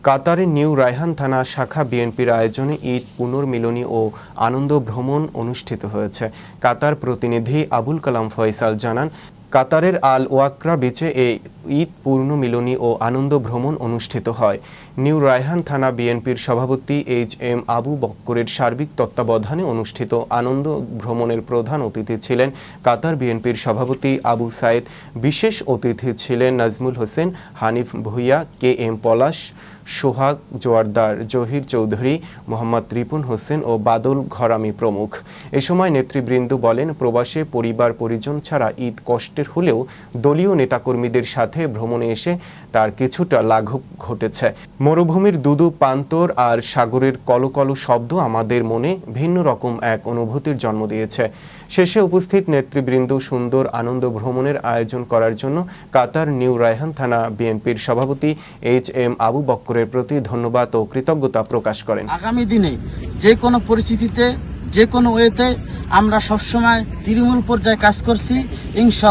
কাতারের নিউ রায়হান থানা শাখা বিএনপির আয়োজনে ঈদ পুনর্মিলনী ও আনন্দ ভ্রমণ অনুষ্ঠিত হয়েছে। কাতার প্রতিনিধি আবুল কালাম ফয়সাল জানান, কাতারের আল ওয়াকরা বিচে এই ঈদ পুনর্মিলনী ও আনন্দ ভ্রমণ অনুষ্ঠিত হয়। নিউ রায়হান থানা বিএনপির সভাপতি HM আবু বক্করের সার্বিক তত্ত্বাবধানে অনুষ্ঠিত আনন্দ ভ্রমণের প্রধান অতিথি ছিলেন কাতার বিএনপির সভাপতি আবু সাইদ। বিশেষ অতিথি ছিলেন নাজমুল হোসেন, হানিফ ভুইয়া, KM পলাশ, সোহাগ জোয়ারদার, জহির চৌধুরী, মোহাম্মদ রিপুন হোসেন ও বাদল ঘরামি প্রমুখ। এ সময় নেতৃবৃন্দ বলেন, প্রবাসে পরিবার পরিজন ছাড়া ঈদ কষ্টের হলেও দলীয় নেতাকর্মীদের সাথে ভ্রমণে এসে তার কিছুটা লাঘব ঘটেছে। মরুভূমির দুদু প্রান্তর আর সাগরের কলকল শব্দ আমাদের মনে ভিন্ন রকম এক অনুভূতির জন্ম দিয়েছে। শেষে উপস্থিত নেতৃবৃন্দ সুন্দর আনন্দ ভ্রমণের আয়োজন করার জন্য কাতার নিউ রায়হান থানা বিএনপির সভাপতি HM আবু বক্করের প্রতি ধন্যবাদ ও কৃতজ্ঞতা প্রকাশ করেন। আগামী দিনে যে কোনো পরিস্থিতিতে, যে কোনো ওয়েতে আমরা সবসময় তৃণমূল পর্যায়ে কাজ করছি, ইনশাআল্লাহ।